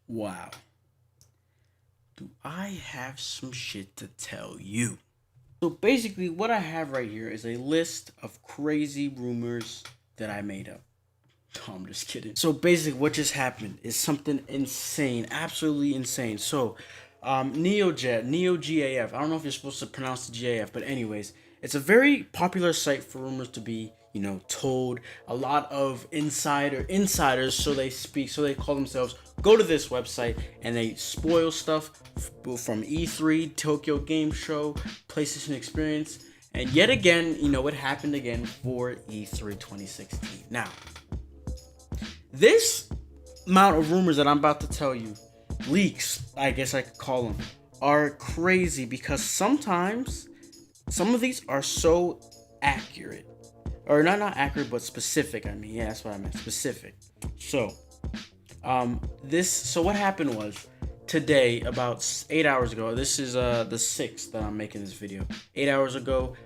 Wow. Do I have some shit to tell you? So basically, what I have right here is a list of crazy rumors that I made up. No, I'm just kidding. So basically, what just happened is something insane, absolutely insane. So, Neo GAF. I don't know if you're supposed to pronounce the GAF, but anyways, it's a very popular site for rumors to be, told. A lot of insiders, so they speak, so they call themselves, go to this website and they spoil stuff from E3, Tokyo Game Show, PlayStation Experience, and yet again, it happened again for E3 2016. Now, this amount of rumors that I'm about to tell you, leaks, I guess I could call them, are crazy because sometimes some of these are so accurate. Or not accurate, but specific. I mean, yeah, that's what I meant. Specific. So, so what happened was today, about 8 hours ago. This is the 6th that I'm making this video. 8 hours ago,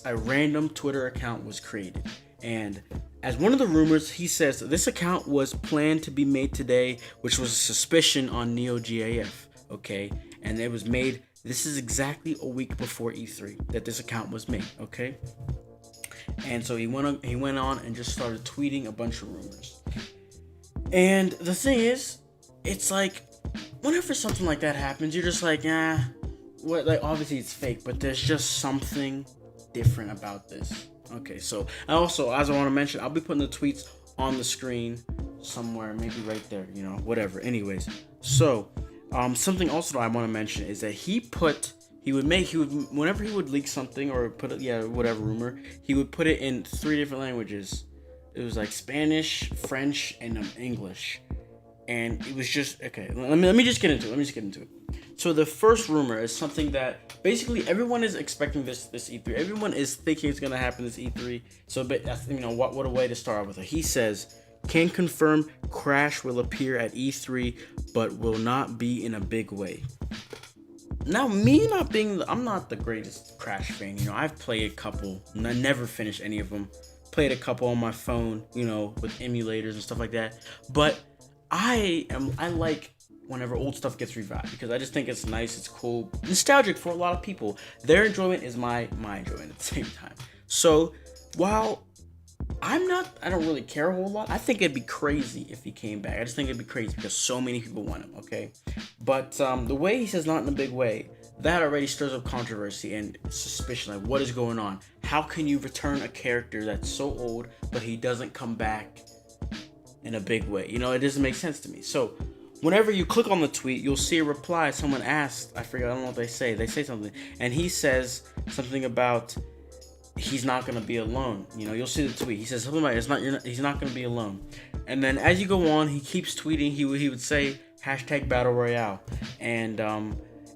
a random Twitter account was created, and as one of the rumors, he says this account was planned to be made today, which was a suspicion on Neo GAF. Okay, and it was made. This is exactly a week before E3 that this account was made. Okay. And so he went on and just started tweeting a bunch of rumors. And the thing is, it's like whenever something like that happens, you're just like, what? Like obviously it's fake, but there's just something different about this. Okay, so also as I want to mention, I'll be putting the tweets on the screen somewhere, maybe right there, whatever. Anyways, so something also that I want to mention is that whenever he would leak something or put it, whatever rumor, he would put it in 3 different languages. It was like Spanish, French, and English. And it was just okay. Let me just get into it. So the first rumor is something that basically everyone is expecting this E3. Everyone is thinking it's gonna happen this E3. So that's what a way to start with it. He says, can confirm Crash will appear at E3, but will not be in a big way. Now, I'm not the greatest Crash fan. I've played a couple, and I never finished any of them. Played a couple on my phone, with emulators and stuff like that. But I like whenever old stuff gets revived because I just think it's nice, it's cool, nostalgic for a lot of people. Their enjoyment is my enjoyment at the same time. So while I don't really care a whole lot. I think it'd be crazy if he came back. I just think it'd be crazy because so many people want him, okay? But the way he says not in a big way, that already stirs up controversy and suspicion. Like, what is going on? How can you return a character that's so old, but he doesn't come back in a big way? It doesn't make sense to me. So whenever you click on the tweet, you'll see a reply. Someone asked, I don't know what they say. They say something. And he says something about he's not gonna be alone. You'll see the tweet. He says something like he's not gonna be alone. And then as you go on, he keeps tweeting. He would say hashtag Battle Royale, and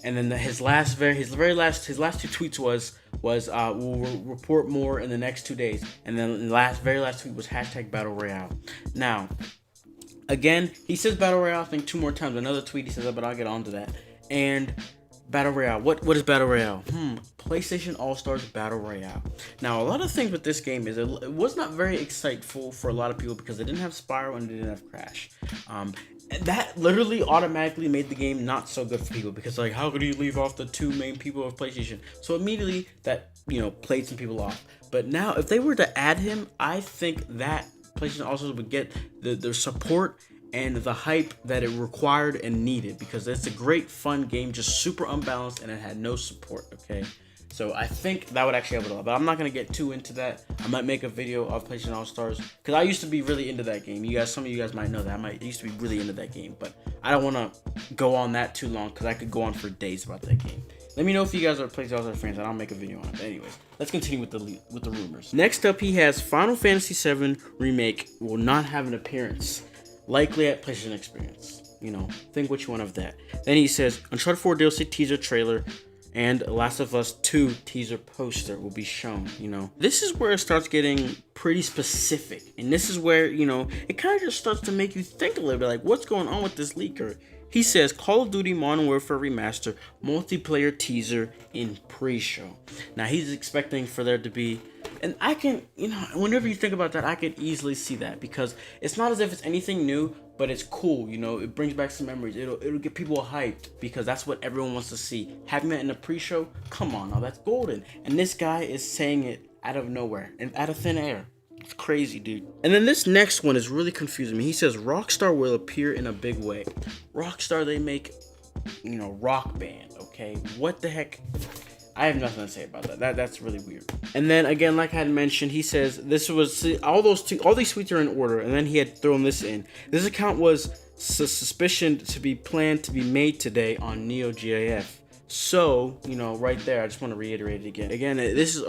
then his last two tweets was we'll report more in the next 2 days. And then the very last tweet was hashtag Battle Royale. Now, again, he says Battle Royale I think 2 more times. Another tweet he says that, but I'll get on to that. And Battle Royale. What is Battle Royale? PlayStation AllStars Battle Royale. Now, a lot of things with this game is it was not very exciteful for a lot of people because it didn't have Spyro and it didn't have Crash. That literally automatically made the game not so good for people because, like, how could you leave off the 2 main people of PlayStation? So immediately that, played some people off. But now, if they were to add him, I think that PlayStation AllStars would get the support and the hype that it required and needed because it's a great fun game, just super unbalanced, and it had no support. Okay, so I think that would actually help it a lot, but I'm not gonna get too into that. I might make a video of PlayStation All-Stars because I used to be really into that game. Some of you guys might know that I used to be really into that game, but I don't want to go on that too long because I could go on for days about that game. Let me know if you guys are PlayStation All-Stars fans, and I'll make a video on it. But anyways, let's continue with the rumors. Next up, he has Final Fantasy VII Remake will not have an appearance. Likely at PlayStation Experience. Think what you want of that. Then he says Uncharted 4 DLC teaser trailer and Last of Us 2 teaser poster will be shown. This is where it starts getting pretty specific, and this is where it kind of just starts to make you think a little bit like, what's going on with this leaker? He says Call of Duty Modern Warfare Remastered multiplayer teaser in pre-show. Now he's expecting for there to be And I can, whenever you think about that, I could easily see that, because it's not as if it's anything new, but it's cool. It brings back some memories. It'll get people hyped, because that's what everyone wants to see. Having that in the pre-show, come on, now that's golden. And this guy is saying it out of nowhere and out of thin air. It's crazy, dude. And then this next one is really confusing me. He says Rockstar will appear in a big way. Rockstar, they make, rock band. Okay, what the heck? I have nothing to say about that. That's really weird. And then again, like I had mentioned, he says this was all these tweets are in order, and then he had thrown this in. This account was suspicioned to be planned to be made today on NeoGAF. So, right there, I just want to reiterate it again. Again, this is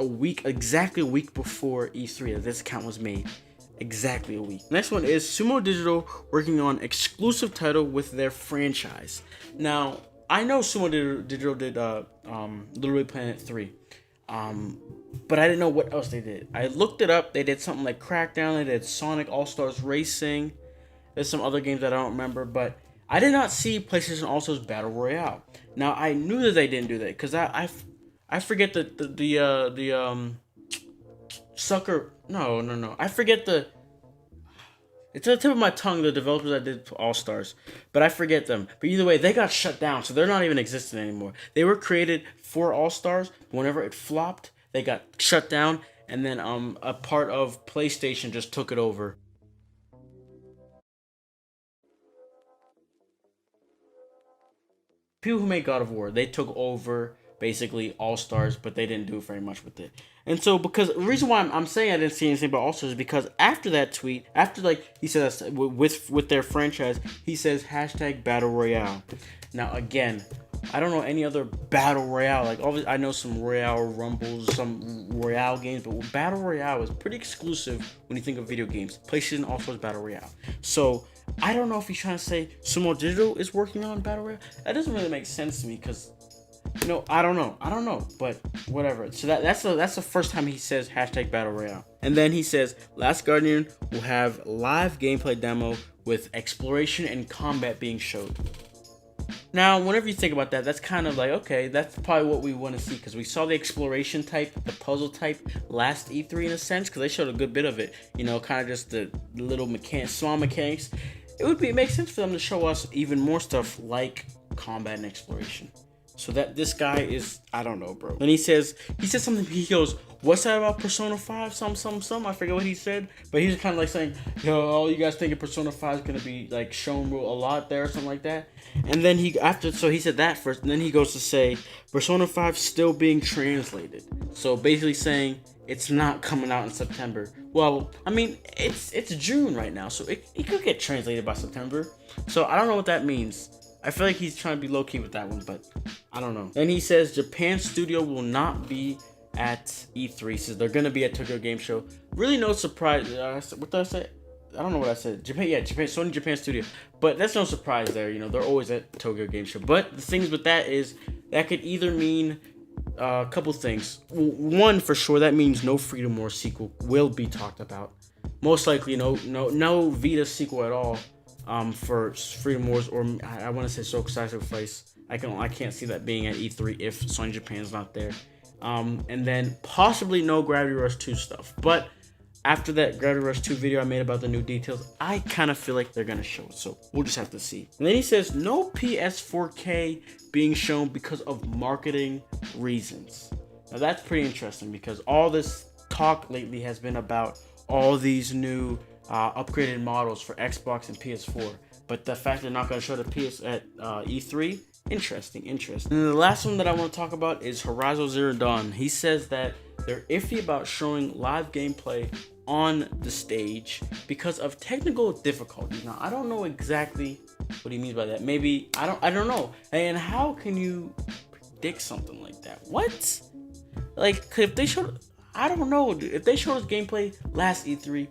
exactly a week before E3 that this account was made. Exactly a week. Next one is Sumo Digital working on exclusive title with their franchise. Now, I know Sumo Digital did Little Big Planet 3, but I didn't know what else they did. I looked it up. They did something like Crackdown. They did Sonic All-Stars Racing. There's some other games that I don't remember, but I did not see PlayStation All-Stars Battle Royale. Now, I knew that they didn't do that, because I forget the sucker. No. I forget the. It's on the tip of my tongue, the developers that did All-Stars, but I forget them. But either way, they got shut down, so they're not even existing anymore. They were created for All-Stars. Whenever it flopped, they got shut down, and then a part of PlayStation just took it over. People who made God of War, they took over basically All-Stars, but they didn't do very much with it. And so, because the reason why I'm saying I didn't see anything about All-Stars is because after that tweet, after he says with their franchise, he says hashtag Battle Royale. Now again, I don't know any other Battle Royale. Like, obviously, I know some Royale Rumbles, some Royale games, but Battle Royale is pretty exclusive when you think of video games. PlayStation All-Stars Battle Royale. So I don't know if he's trying to say Sumo Digital is working on Battle Royale. That doesn't really make sense to me, because I don't know, but whatever. So that's the first time he says hashtag Battle Royale. And then he says Last Guardian will have live gameplay demo with exploration and combat being showed. Now, whenever you think about that, that's kind of like, okay, that's probably what we want to see, because we saw the exploration type, the puzzle type last E3 in a sense, because they showed a good bit of it, kind of just the little small mechanics. It makes sense for them to show us even more stuff like combat and exploration. So that this guy is, I don't know, bro. And he says something, he goes, what's that about Persona 5? Some. I forget what he said. But he's kind of like saying, all you guys thinking Persona 5 is going to be like shown a lot there or something like that. And then he said that first. And then he goes to say, Persona 5 still being translated. So basically saying it's not coming out in September. Well, I mean, it's June right now. So it could get translated by September. So I don't know what that means. I feel like he's trying to be low-key with that one, but I don't know. And he says Japan studio will not be at E3. He says they're going to be at Tokyo Game Show. Really no surprise. What did I say? I don't know what I said. Sony Japan studio. But that's no surprise there. They're always at Tokyo Game Show. But the things with that is that could either mean a couple things. One, for sure, that means no Freedom Wars sequel will be talked about. Most likely no Vita sequel at all. For Freedom Wars, or I want to say Soul Sacrifice. I can't see that being at E3 if Sony Japan's not there. And then possibly no Gravity Rush 2 stuff. But after that Gravity Rush 2 video I made about the new details, I kind of feel like they're gonna show it. So we'll just have to see. And then he says no PS4K being shown because of marketing reasons. Now that's pretty interesting, because all this talk lately has been about all these new upgraded models for Xbox and PS4, but the fact they're not going to show the PS at E3, interesting. And the last one that I want to talk about is Horizon Zero Dawn. He says that they're iffy about showing live gameplay on the stage because of technical difficulties. Now I don't know exactly what he means by that. Maybe I don't know. And how can you predict something like that? What? Like, if they showed, I don't know, dude. If they showed us gameplay last E3.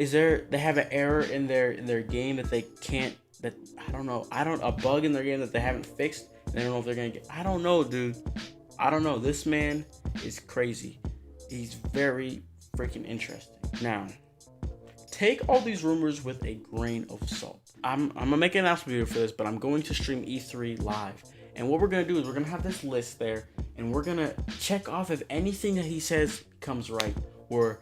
They have an error in their game that they can't, a bug in their game that they haven't fixed. They don't know if they're gonna get, I don't know, dude. I don't know. This man is crazy. He's very freaking interesting. Now, take all these rumors with a grain of salt. I'm gonna make an announcement video for this, but I'm going to stream E3 live. And what we're gonna do is we're gonna have this list there, and we're gonna check off if anything that he says comes right, or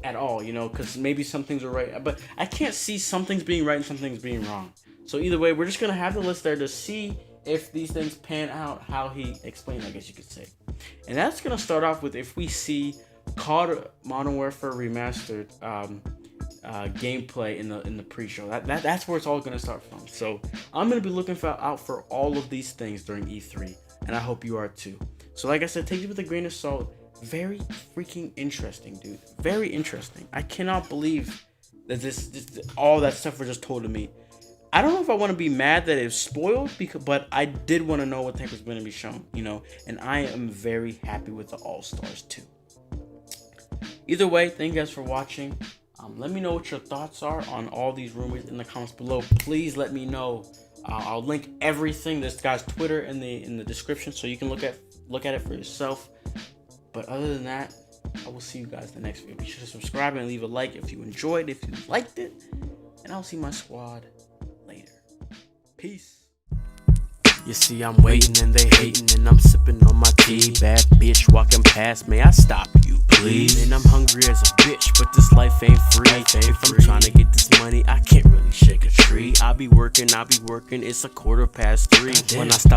at all, because maybe some things are right, but I can't see some things being right and some things being wrong. So either way, we're just gonna have the list there to see if these things pan out how he explained, I guess you could say. And that's gonna start off with if we see COD Modern Warfare Remastered gameplay in the pre-show. That's where it's all gonna start from. So I'm gonna be looking out for all of these things during E3, and I hope you are too. So like I said, take it with a grain of salt. Very freaking interesting, dude. Very interesting. I cannot believe that this all that stuff was just told to me. I don't know if I want to be mad that it was spoiled, but I did want to know what the heck was going to be shown, and I am very happy with the AllStars too. Either way, thank you guys for watching. Let me know what your thoughts are on all these rumors in the comments below. Please let me know. I'll link everything, this guy's Twitter in the description, so you can look at it for yourself. But other than that, I will see you guys in the next video. Be sure to subscribe and leave a like if you enjoyed, if you liked it. And I'll see my squad later. Peace. You see, I'm waiting and they hating, and I'm sipping on my tea. Bad bitch walking past, may I stop you, please? And I'm hungry as a bitch, but this life ain't free. If I'm trying to get this money, I can't really shake a tree. I be working, it's a 3:15. When I stop